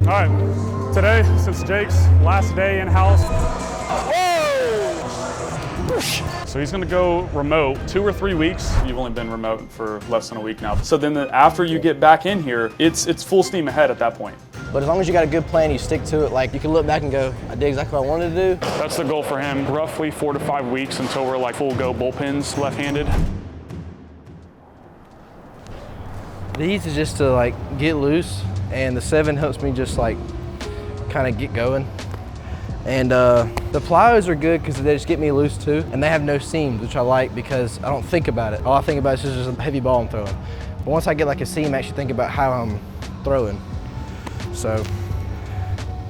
All right, today, since Jake's last day in-house, so he's gonna go remote 2 or 3 weeks. You've only been remote for less than a week now. So then after you get back in here, it's full steam ahead at that point. But as long as you got a good plan, you stick to it, like you can look back and go, I did exactly what I wanted to do. That's the goal for him, roughly 4 to 5 weeks until we're like full go bullpens left-handed. The ease is just to like get loose, and the 7 helps me just like kind of get going. And the plyos are good because they just get me loose too, and they have no seams, which I like because I don't think about it. All I think about is just a heavy ball I'm throwing. But once I get like a seam, I actually think about how I'm throwing. So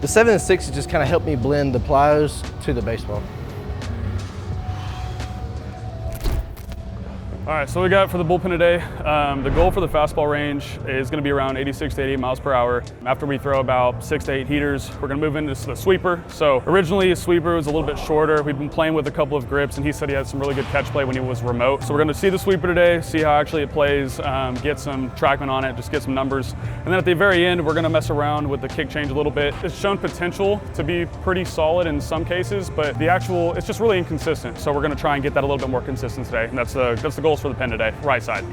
the 7 and 6 just kind of help me blend the plyos to the baseball. All right, so we got for the bullpen today, the goal for the fastball range is gonna be around 86 to 88 miles per hour. After we throw about 6 to 8 heaters, we're gonna move into the sweeper. So originally a sweeper was a little bit shorter. We've been playing with a couple of grips, and he said he had some really good catch play when he was remote. So we're gonna see the sweeper today, see how actually it plays, get some trackman on it, just get some numbers. And then at the very end, we're gonna mess around with the kick change a little bit. It's shown potential to be pretty solid in some cases, but it's just really inconsistent. So we're gonna try and get that a little bit more consistent today. And that's the goal for the pen today, right side.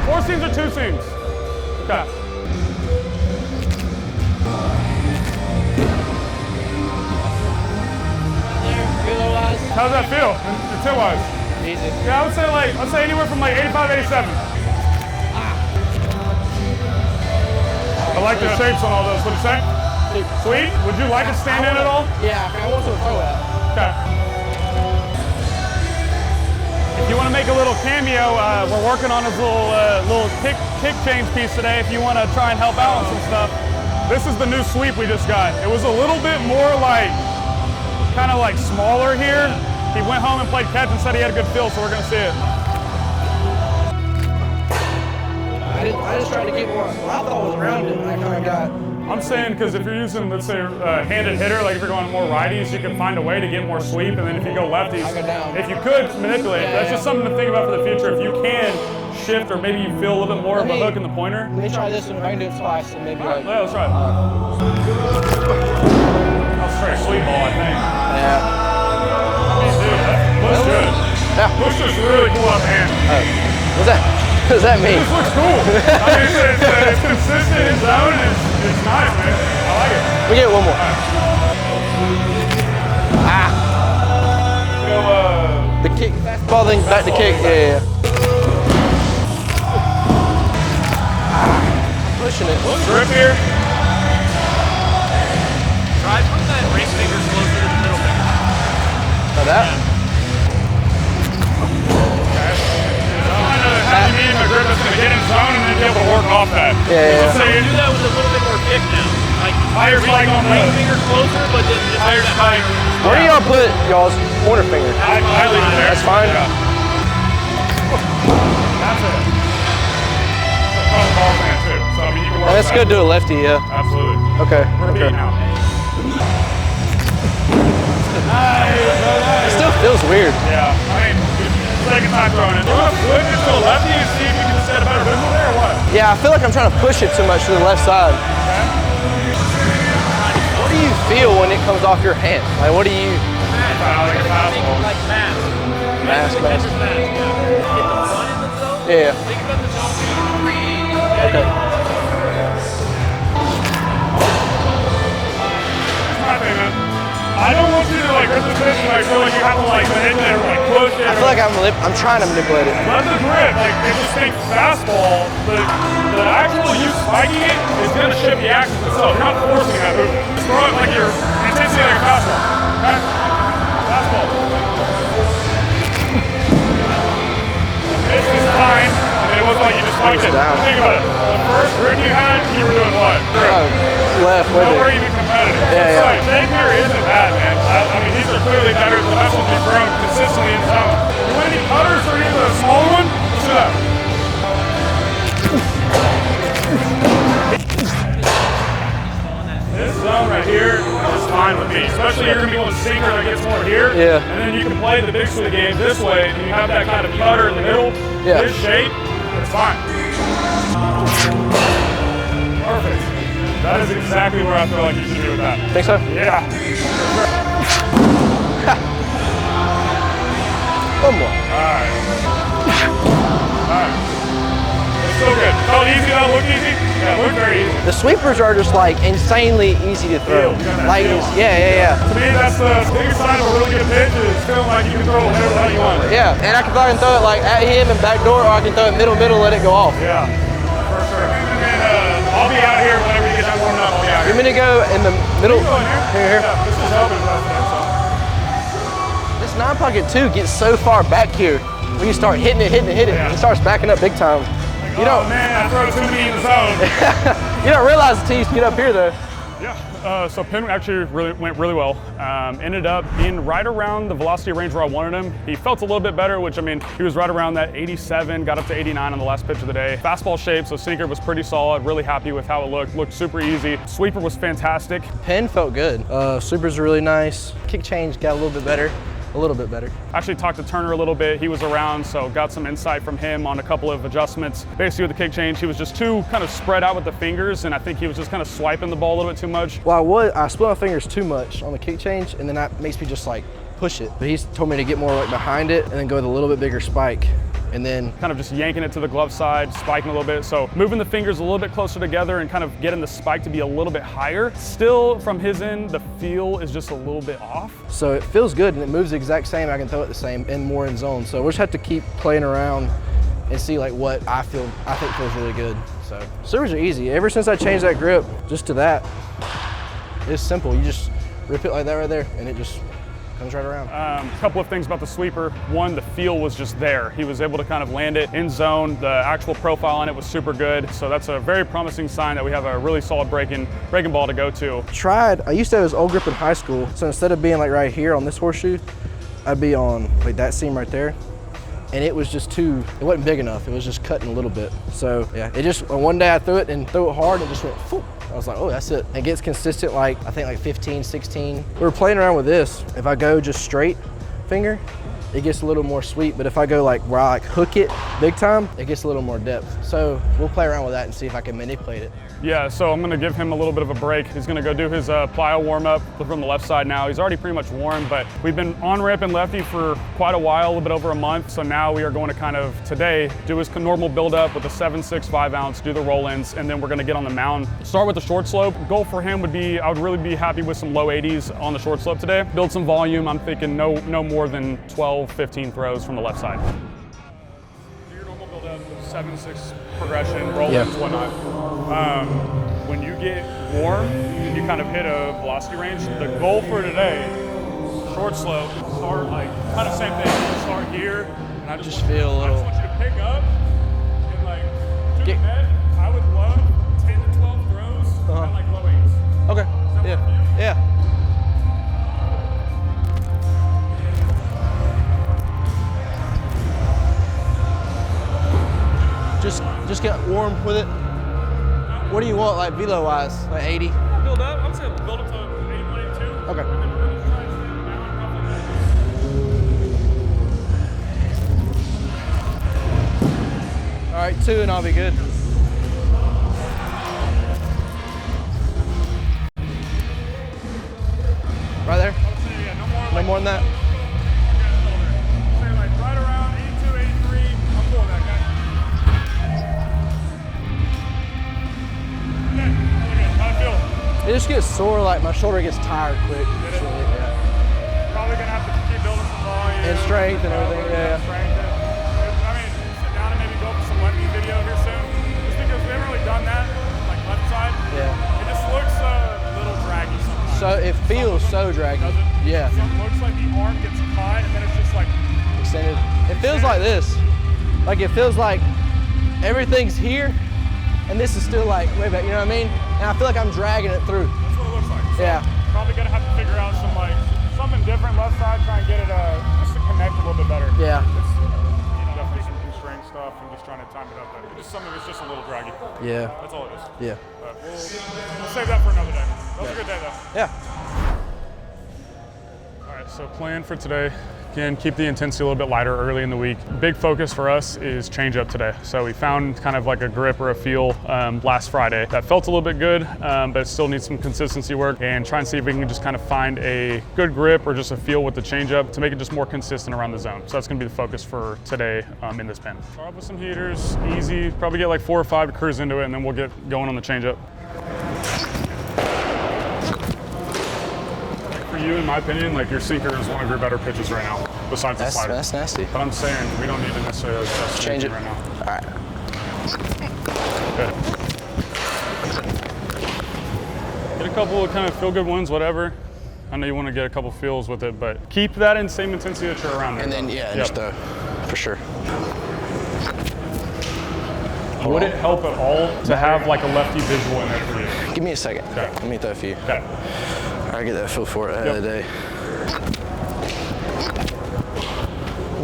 4 seams or 2 seams? Okay. How does that feel, intent-wise? Easy. Yeah, I'd say anywhere from like 85, 87. I like the shapes on all those. What'd you say? Sweet? Would you like to stand in at all? Yeah, I want to throw it. Okay. If you want to make a little cameo, we're working on this little kick change piece today. If you want to try and help out on some stuff, this is the new sweep we just got. It was a little bit more like, kind of like smaller here. He went home and played catch and said he had a good feel, so we're going to see it. I just tried to get more. I thought it was rounded, and I kind of got. I'm saying because if you're using, let's say, a handed hitter, like if you're going more righties, you can find a way to get more sweep, and then if you go lefties, if you could manipulate, that's just something to think about for the future. If you can shift, or maybe you feel a little bit more of a hook in the pointer. Let me try this one. If I can do it twice, and maybe like. Yeah, let's try it. That's straight sweep ball, I think. Yeah. Dude, that looks good. Yeah. Looks just really cool up hand. What's that? What does that mean? This looks cool. I mean, it's consistent in zone, and it's nice, man. I like it. We get one more. Right. Ah. The kick, fastball, then back to kick. Yeah. Pushing it. Grip here. Try putting that ring finger closer to the middle finger. Like that? Have you need a grip that's going to get in zone and then be able to work off that. Yeah. So you do that with a little bit more kick now. Like Higher like on ring finger closer, but then just higher spike. Where do y'all put y'all's pointer finger? I leave it there. That's fine. Yeah. That's it. It's a ball fan too. So I mean, you can work That's good to a lefty, yeah. Absolutely. Okay. Repeat now. It still feels weird. Yeah. I mean, second time throwing it. You want to flip it to the lefty and see if you can set a better visual there or what? Yeah, I feel like I'm trying to push it too much to the left side. Okay. What do you feel when it comes off your hand? Like, what do you? Like a fastball. like mask. Mask. Yeah. Hit the front in the zone. Yeah. Think about the zone. Okay. My thing, man. I don't want you to like grip the pitch and like feel like you have to like manipulate or like push it. I feel like I'm trying to manipulate it. Let the grip, like they just think fastball, the actual you spiking it is going to shift the axis itself. You're not forcing that movement. Just throw it like you're intensely like a fastball. Okay? Fastball. This is fine. I mean, it wasn't like you just spiked it. Think about it. The first grip you had, you were doing what? Left, with Nowhere it. even competitive. Yeah, yeah. Shape here isn't bad, man. I mean, these are clearly better than the best ones we've thrown consistently in zone. You want any cutters or even a small one? Let's do that. This zone right here is fine with me, especially you're going to be on a sinker that gets more here. Yeah. And then you can play the big swing game this way, and you have that kind of cutter in the middle. Yeah. This shape, it's fine. Perfect. That is exactly where I feel like you should be with that. Think so? Yeah. One more. Alright. It's still good. Felt easy though, looked easy? Yeah, it looked very easy. The sweepers are just like insanely easy to throw. Like, yeah. To me, that's the biggest sign of a really good pitch is feeling like you can throw whatever the hell you want. Yeah, and I can throw it like at him and back door, or I can throw it middle, let it go off. Yeah, for sure. And I'll be out here whenever you get that warmed up. I'll be out here. You mean to go in the middle? Here. Yeah, this is helping us today, so. This 9-pocket too gets so far back here. When you start hitting it, Yeah. it starts backing up big time. You know, man, I throw too many in the zone. You don't realize it until you get up here though. Yeah, so Penn actually went really well. Ended up being right around the velocity range where I wanted him. He felt a little bit better, which I mean, he was right around that 87, got up to 89 on the last pitch of the day. Fastball shape, so sinker was pretty solid, really happy with how it looked super easy. Sweeper was fantastic. Pen felt good. Sweepers are really nice. Kick change got a little bit better. Actually talked to Turner a little bit. He was around, so got some insight from him on a couple of adjustments. Basically with the kick change, he was just too kind of spread out with the fingers, and I think he was just kind of swiping the ball a little bit too much. Well, I split my fingers too much on the kick change, and then that makes me just like push it. But he's told me to get more like behind it and then go with a little bit bigger spike. And then kind of just yanking it to the glove side, spiking a little bit. So moving the fingers a little bit closer together and kind of getting the spike to be a little bit higher. Still, from his end, the feel is just a little bit off. So it feels good and it moves the exact same. I can throw it the same and more in zone. So we'll just have to keep playing around and see like what I think feels really good. So servers are easy. Ever since I changed that grip just to that, it's simple. You just rip it like that right there and it just comes right around. A couple of things about the sweeper. One, the feel was just there. He was able to kind of land it in zone. The actual profile on it was super good. So that's a very promising sign that we have a really solid breaking ball to go to. I used to have this old grip in high school. So instead of being like right here on this horseshoe, I'd be on like that seam right there. And it was just it wasn't big enough. It was just cutting a little bit. So yeah, one day I threw it hard and it just went, phew. I was like, oh, that's it. It gets consistent like, I think like 15, 16. We were playing around with this. If I go just straight finger, it gets a little more sweet. But if I go like where I like hook it big time, it gets a little more depth. So we'll play around with that and see if I can manipulate it. Yeah, so I'm gonna give him a little bit of a break. He's gonna go do his plyo warm-up from the left side now. He's already pretty much warm, but we've been on ramping Lefty for quite a while, a little bit over a month. So now we are going to kind of, today, do his normal build-up with a 7.6 5-ounce, do the roll-ins, and then we're gonna get on the mound. Start with the short slope. Goal for him would be, I would really be happy with some low 80s on the short slope today. Build some volume. I'm thinking no more than 12, 15 throws from the left side. Do your normal build-up, 7.6 progression, roll-ins, whatnot. When you get warm and you kind of hit a velocity range, the goal for today, short slope, start like, kind of same thing, start here, and I just feel a little. I just want you to pick up and like, to the net, I would love 10 to 12 throws at like low 8s. Okay, yeah. Just get warm with it. What do you want, like velo wise? Like 80? Build up, I'm saying build up to 81, 82. Okay. And then we're going to try and stay down roughly. All right, 2 and I'll be good. Right there? Yeah, no more than that? Say like right around 82, 83. I'm cool with that, guy. It just gets sore, like my shoulder gets tired quick. Yeah. Probably gonna have to keep building some volume. And strength and everything, yeah. I mean, sit down and maybe go for some Lefty video here soon. Just because we haven't really done that, like left side. Yeah. It just looks a little draggy sometimes. So it feels so draggy. Does it? Yeah. It looks like the arm gets caught and then it's just like extended. It feels like this. Like it feels like everything's here and this is still like way back, you know what I mean? And I feel like I'm dragging it through. That's what it looks like. So yeah. Probably gonna have to figure out something different left side, try and get it just to connect a little bit better. Yeah. It's definitely some constraint stuff and just trying to time it up better. Some of it's just a little draggy. Yeah. That's all it is. Yeah. But we'll save that for another day. That was a good day though. Yeah. All right, so plan for today, Again, keep the intensity a little bit lighter early in the week. Big focus for us is changeup today. So we found kind of like a grip or a feel last Friday that felt a little bit good, but it still needs some consistency work, and try and see if we can just kind of find a good grip or just a feel with the changeup to make it just more consistent around the zone. So that's gonna be the focus for today in this pen. Start with some heaters, easy, probably get like 4 or 5 to cruise into it, and then we'll get going on the changeup. For you, in my opinion, like your sinker is one of your better pitches right now, besides the slider. That's nasty. But I'm saying we don't need to necessarily adjust Change it right now. All right. Good. Get a couple of kind of feel good ones, whatever. I know you want to get a couple feels with it, but keep that in same intensity that you're around there. And then, yeah, just for sure. Would it help at all to have like a lefty visual in there for you? Give me a second. Okay. Let me throw a few. Okay. I get that feel for it ahead of the day.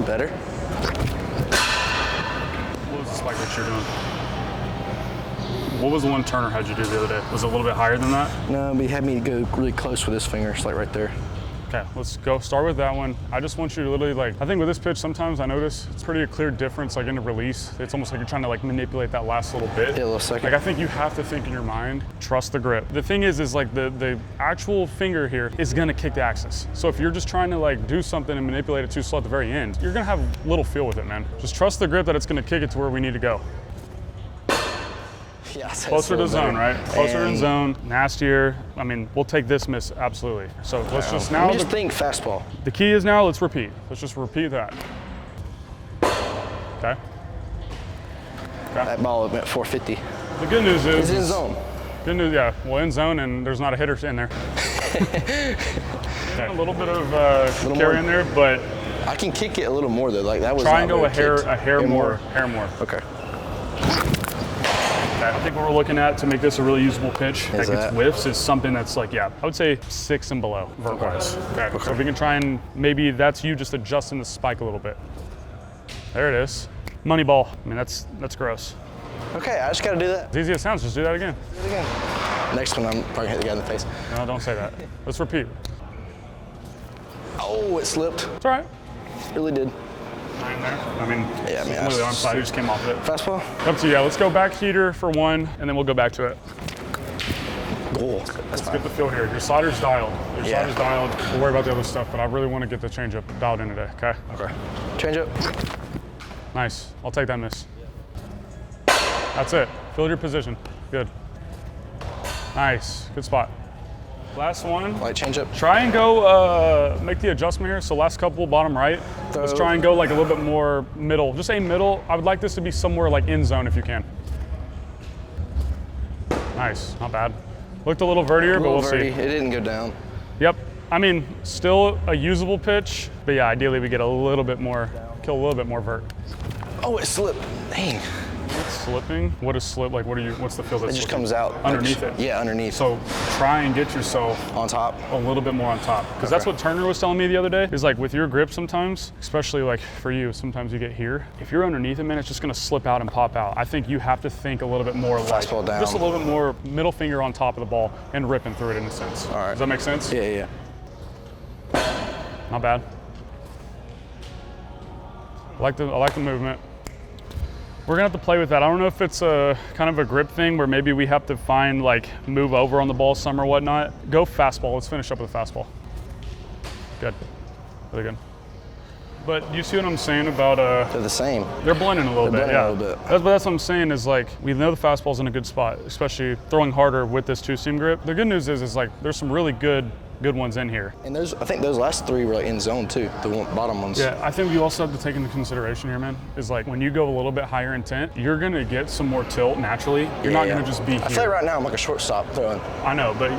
Better. What was the spike that you're doing? What was the one Turner had you do the other day? Was it a little bit higher than that? No, but he had me go really close with his finger. It's like right there. Okay, let's go start with that one. I just want you to literally like, I think with this pitch, sometimes I notice it's pretty a clear difference like in the release. It's almost like you're trying to like manipulate that last little bit. Yeah, a little second. Like I think you have to think in your mind, trust the grip. The thing is like the actual finger here is gonna kick the axis. So if you're just trying to like do something and manipulate it too slow at the very end, you're gonna have little feel with it, man. Just trust the grip that it's gonna kick it to where we need to go. Yeah, closer to zone, right? Closer to zone, nastier. I mean, we'll take this miss, absolutely. So let's just now. Let me just think fastball. The key is now, let's repeat. Let's just repeat that. Okay. That ball went 450. The good news is. It's in zone. Good news, yeah. Well, in zone, and there's not a hitter in there. Okay. A little bit of carry in there, but. I can kick it a little more though. Like that was. Try and go a hair more. Okay. I think what we're looking at to make this a really usable pitch that gets that? whiffs is something that's like, yeah, I would say 6 and below vert-wise. Okay. So if we can try and maybe that's you just adjusting the spike a little bit. There it is. Money ball. I mean, that's gross. Okay, I just got to do that. As easy as it sounds, just do that again. Do it again. Next one, I'm probably gonna hit the guy in the face. No, don't say that. Let's repeat. Oh, it slipped. It's all right. It really did. Right in there. I mean, yeah, literally the arm side, it just came off of it. Fastball? Up to you. Yeah, let's go back heater for one, and then we'll go back to it. Oh, Let's get the feel here. Your slider's dialed. Slider's dialed. We'll worry about the other stuff, but I really want to get the changeup dialed in today, okay? Okay. Change up. Nice. I'll take that miss. That's it. Field your position. Good. Nice. Good spot. Last one. Light change up. Try and go make the adjustment here. So last couple, bottom right. Let's try and go like a little bit more middle. Just aim middle. I would like this to be somewhere like in zone if you can. Nice. Not bad. Looked a little vertier, but we'll see. It didn't go down. Yep. I mean, still a usable pitch, but yeah, ideally we get a little bit more, kill a little bit more vert. Oh, it slipped. Dang. It's slipping. What is slip? Like, what's the feel that's It just slipping? comes out. Underneath it. Yeah, underneath. So try and get yourself on top. A little bit more on top. Because that's what Turner was telling me the other day, is like with your grip sometimes, especially like for you, sometimes you get here. If you're underneath it, man, it's just gonna slip out and pop out. I think you have to think a little bit more like, Fastball down. just a little bit more middle finger on top of the ball and ripping through it in a sense. All right. Does that make sense? Yeah. Not bad. I like the movement. We're gonna have to play with that. I don't know if it's a kind of a grip thing where maybe we have to find like move over on the ball some or whatnot. Go fastball. Let's finish up with a fastball. Good. Really good. But you see what I'm saying about They're the same. They're blending a little bit. Yeah. A little bit. That's what I'm saying is like we know the fastball's in a good spot, especially throwing harder with this 2-seam grip. The good news is like there's some really good ones in here. And I think those last 3 were like in zone too, the bottom ones. Yeah, I think you also have to take into consideration here, man, is like when you go a little bit higher intent, you're gonna get some more tilt naturally. You're not gonna just be here. I feel like right now I'm like a shortstop throwing. I know, but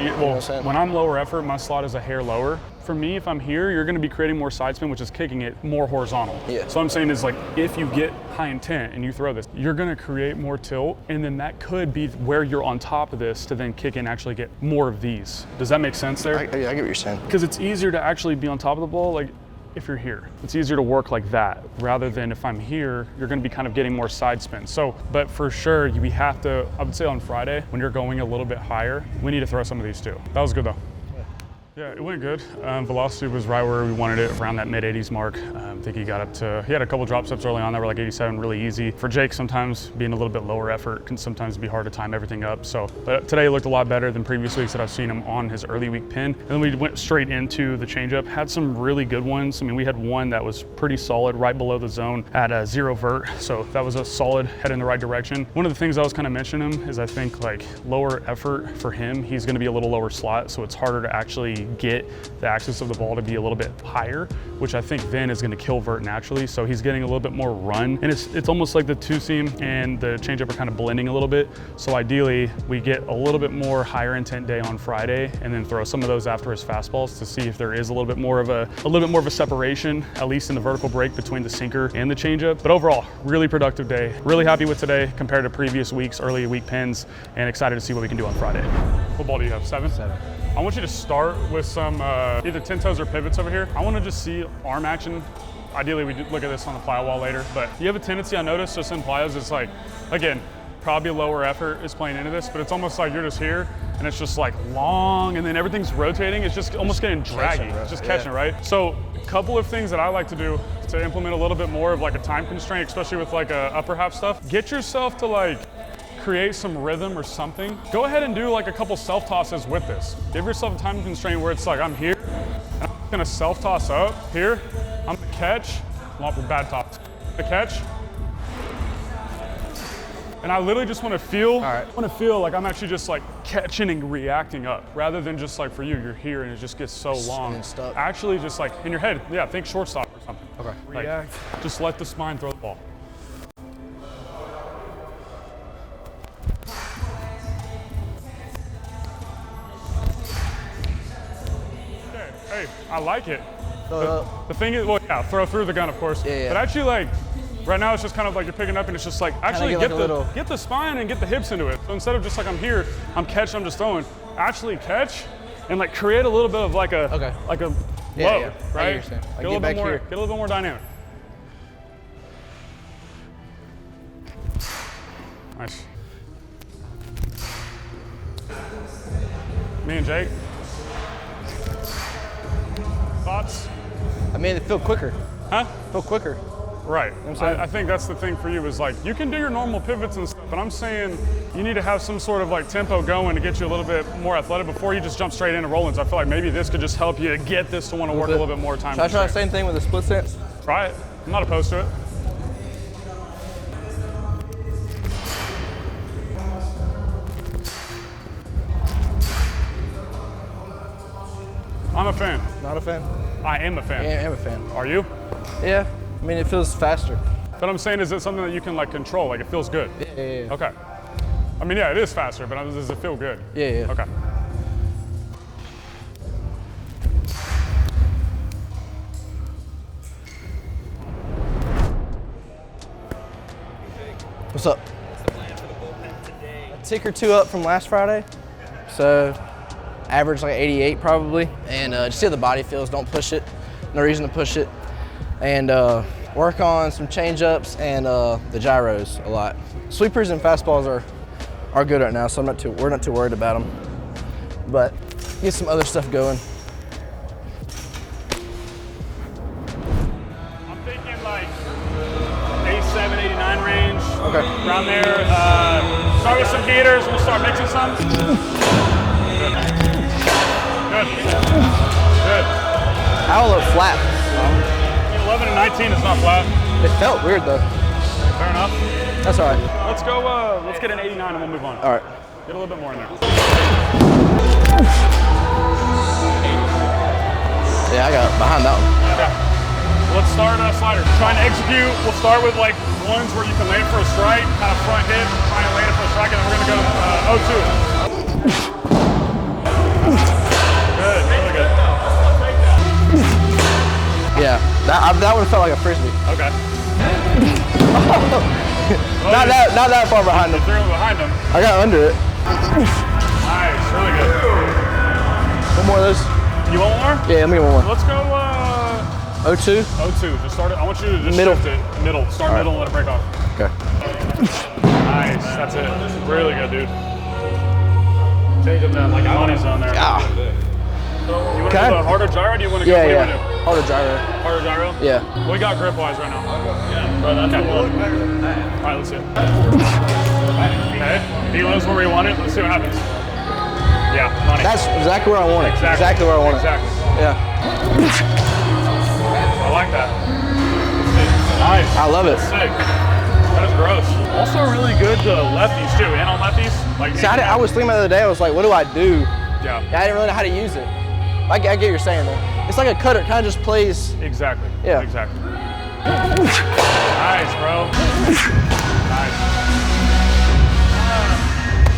when I'm lower effort, my slot is a hair lower. For me, if I'm here, you're gonna be creating more side spin, which is kicking it more horizontal. Yeah. So I'm saying is like, if you get high intent and you throw this, you're gonna create more tilt, and then that could be where you're on top of this to then kick and actually get more of these. Does that make sense there? I get what you're saying. Because it's easier to actually be on top of the ball, like if you're here. It's easier to work like that, rather than if I'm here, you're gonna be kind of getting more side spin. So, but for sure, we have to, I would say on Friday, when you're going a little bit higher, we need to throw some of these too. That was good though. Yeah, it went good. Velocity was right where we wanted it, around that mid-80s mark. I think he got up to, he had a couple drop steps early on that were like 87, really easy. For Jake, sometimes being a little bit lower effort can sometimes be hard to time everything up. So, but today looked a lot better than previous weeks that I've seen him on his early week pin. And then we went straight into the changeup. Had some really good ones. I mean, we had one that was pretty solid right below the zone at a 0 vert. So that was a solid head in the right direction. One of the things I was kind of mentioning him is I think like lower effort for him, he's going to be a little lower slot. So it's harder to actually get the axis of the ball to be a little bit higher, which I think then is going to kill vert naturally. So he's getting a little bit more run, and it's almost like the two seam and the changeup are kind of blending a little bit. So ideally we get a little bit more higher intent day on Friday, and then throw some of those after his fastballs to see if there is a little bit more of a separation, at least in the vertical break between the sinker and the changeup. But overall, really productive day. Really happy with today compared to previous weeks, early week pins, and excited to see what we can do on Friday. What ball do you have? 7? 7. I want you to start with some either 10 toes or pivots over here. I want to just see arm action. Ideally, we do look at this on the plyo wall later, but you have a tendency, I noticed, just in plyos, it's like, again, probably lower effort is playing into this, but it's almost like you're just here and it's just like long and then everything's rotating. It's just almost getting draggy. It's just catching, right? So a couple of things that I like to do to implement a little bit more of like a time constraint, especially with like upper half stuff. Get yourself to like create some rhythm or something. Go ahead and do like a couple self-tosses with this. Give yourself a time constraint where it's like, I'm here, and I'm gonna self-toss up here. I'm gonna catch, bad toss. The catch. And I literally just wanna feel, like I'm actually just like catching and reacting up, rather than just like for you, you're here and it just gets so long. Stuck. Actually just like in your head, yeah, think shortstop or something. Okay. Like, react. Just let the spine throw the ball. Hey, I like it. The thing is, well, yeah, throw through the gun, of course. Yeah. But actually, like, right now it's just kind of like you're picking up and it's just like, actually get the spine and get the hips into it. So instead of just like I'm here, I'm catching, I'm just throwing, actually catch and like create a little bit of like a load, right? Get a little bit more dynamic. Nice. Me and Jake. Thoughts? I mean, it feel quicker. Huh? Feel quicker. Right. You know what I'm saying? I think that's the thing for you is like, you can do your normal pivots and stuff, but I'm saying you need to have some sort of like tempo going to get you a little bit more athletic before you just jump straight into roll-ins. I feel like maybe this could just help you get this to want to work a little bit more time. Should I try the same thing with the split stance? Try it. I'm not opposed to it. I'm a fan. Not a fan? I am a fan. Yeah, I am a fan. Are you? Yeah, I mean, it feels faster. But I'm saying, is it something that you can like control? Like it feels good? Yeah. Okay. I mean, yeah, it is faster, but does it feel good? Yeah. Okay. What's up? What's the plan for the bullpen today? A tick or two up from last Friday. So average like 88 probably. And just see how the body feels, don't push it. No reason to push it. And work on some change-ups and the gyros a lot. Sweepers and fastballs are good right now, so we're not too worried about them. But get some other stuff going. I'm thinking like 87, 89 range. Okay. Around there. Start with some heaters. We'll start mixing some. Good. How look flat? 11 and 19 is not flat. It felt weird though. Fair enough. That's all right. Let's go. Let's get an 89 and we'll move on. All right. Get a little bit more in there. Yeah, I got behind that one. Yeah. Let's start slider. Trying to execute. We'll start with like ones where you can land for a strike, kind of front hit, trying to land it for a strike, and then we're gonna go 0-2. Good. Really good. Yeah, that one felt like a frisbee. Okay. Not that far behind him. Threw him behind him. I got under it. Nice. Really good. One more of those. You want one more? Yeah, let me get one more. Let's go 0-2? 0-2. Just start it. I want you to just Middle. shift it. Middle. Start middle and let it break off. Okay. Nice. That's it. Really good, dude. Change up that like money zone there. Ah. You want to Okay. do the harder gyro, or do you want to go? Yeah, what do you yeah. want to do? Harder gyro. Harder gyro? Yeah. What we got grip-wise right now? Yeah. Bro, that's okay. All right, let's see it. Okay. Delo's where we want it. Let's see what happens. Yeah, money. That's exactly where I want it. Exactly where I want it. Exactly. Yeah. I like that. Nice. I love it. That's sick. That is gross. Also really good to lefties too, and on lefties. Like, See, I was thinking about the other day, I was like, what do I do? Yeah. I didn't really know how to use it. I get what you're saying though. It's like a cutter, it kind of just plays. Exactly. Yeah. Exactly. Nice, bro. Nice.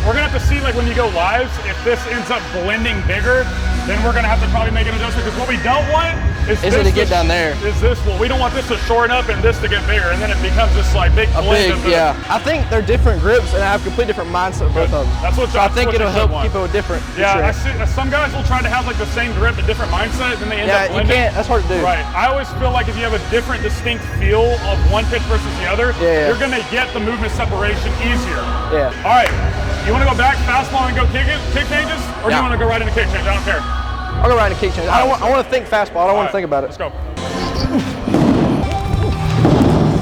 We're gonna have to see, like, when you go live, if this ends up blending bigger, then we're gonna have to probably make an adjustment, because what we don't want is it to get down there. Is this, well, we don't want this to shorten up and this to get bigger, and then it becomes this like big blend of the, yeah. I think they're different grips and I have complete different mindset of both of them. That's what So I think it'll help keep it different. Yeah, I see, some guys will try to have like the same grip but different mindset, and they end up you blending. can't, that's hard to do. Right. I always feel like if you have a different distinct feel of one pitch versus the other, you're gonna get the movement separation easier. Yeah. All right. You want to go back fastball and go kick changes, or do you want to go right into kick change? I don't care. I'll go right into kick change. I want to think fastball. I don't want to think about it. Let's go.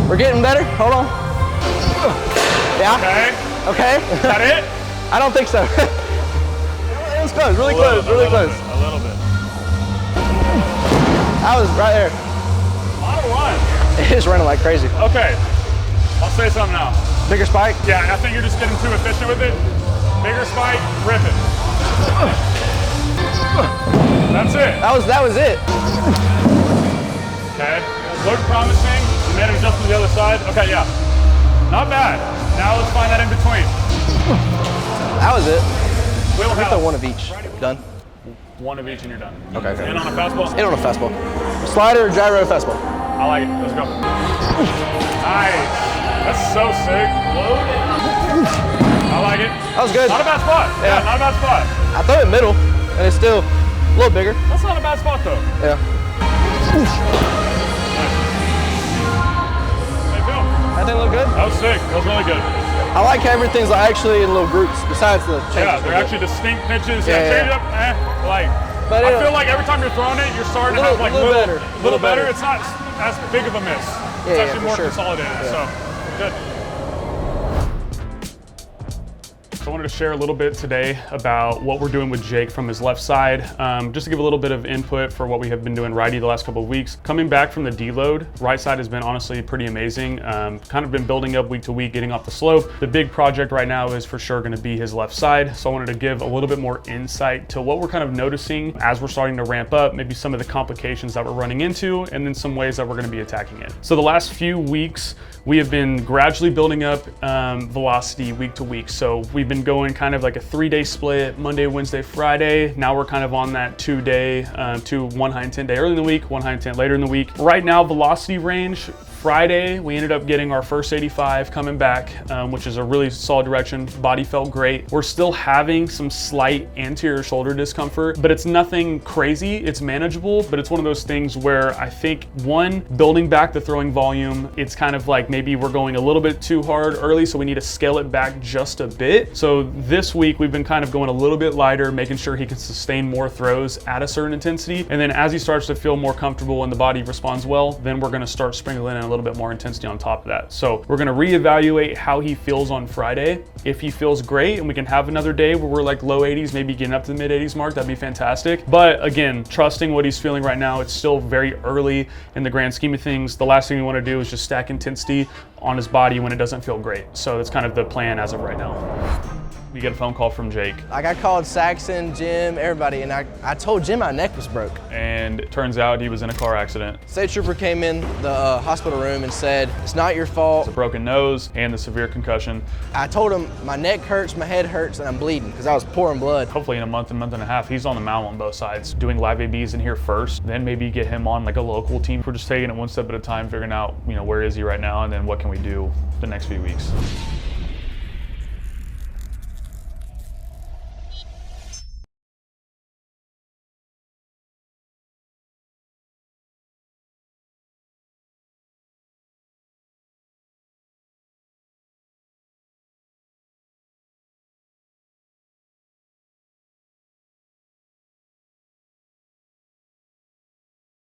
We're getting better. Hold on. Yeah. Okay. Okay. Is that it? I don't think so. It was close. Really close. Really close. A little bit. I was right there. A lot of run. It is running like crazy. Okay. I'll say something now. Bigger spike? Yeah, I think you're just getting too efficient with it. Bigger spike, rip it. That's it. That was it. Okay. Looked promising. You made an adjustment to the other side. Okay, yeah. Not bad. Now let's find that in between. That was it. Wheelhouse. Get the one of each. Done. One of each and you're done. Okay. In on a fastball? In on a fastball. Slider, gyro, fastball. I like it. Let's go. Nice. That's so sick. Load. I like it. That was good. Not a bad spot. Yeah, not a bad spot. I throw it middle, and it's still a little bigger. That's not a bad spot though. Yeah. How you feel? That thing look good? That was sick. That was really good. I like how everything's like actually in little groups besides the changes. Yeah, they're actually distinct pitches. Yeah, Change it up, like. But I feel like every time you're throwing it, you're starting to have like little better. Little better. It's not as big of a miss. It's actually more sure. consolidated. So good. So I wanted to share a little bit today about what we're doing with Jake from his left side, just to give a little bit of input for what we have been doing righty the last couple of weeks. Coming back from the deload, right side has been honestly pretty amazing. Kind of been building up week to week, getting off the slope. The big project right now is for sure gonna be his left side. So I wanted to give a little bit more insight to what we're kind of noticing as we're starting to ramp up, maybe some of the complications that we're running into, and then some ways that we're gonna be attacking it. So the last few weeks, we have been gradually building up velocity week to week. So we've been going kind of like a 3-day split, Monday, Wednesday, Friday. Now we're kind of on that 2-day, 1 high intent day early in the week, 1 high intent later in the week. Right now, velocity range, Friday, we ended up getting our first 85 coming back, which is a really solid direction. Body felt great. We're still having some slight anterior shoulder discomfort, but it's nothing crazy. It's manageable, but it's one of those things where I think, one, building back the throwing volume, it's kind of like maybe we're going a little bit too hard early, so we need to scale it back just a bit. So this week, we've been kind of going a little bit lighter, making sure he can sustain more throws at a certain intensity. And then as he starts to feel more comfortable and the body responds well, then we're gonna start sprinkling in a little bit more intensity on top of that. So we're gonna reevaluate how he feels on Friday. If he feels great and we can have another day where we're like low 80s, maybe getting up to the mid 80s mark, that'd be fantastic. But again, trusting what he's feeling right now, it's still very early in the grand scheme of things. The last thing we wanna do is just stack intensity on his body when it doesn't feel great. So that's kind of the plan as of right now. We get a phone call from Jake. Like I called Saxon, Jim, everybody, and I told Jim my neck was broke. And it turns out he was in a car accident. State trooper came in the hospital room and said, it's not your fault. It's a broken nose and the severe concussion. I told him my neck hurts, my head hurts, and I'm bleeding because I was pouring blood. Hopefully in a month and a half, he's on the mound on both sides, doing live ABs in here first, then maybe get him on like a local team. We're just taking it one step at a time, figuring out, where is he right now, and then what can we do the next few weeks.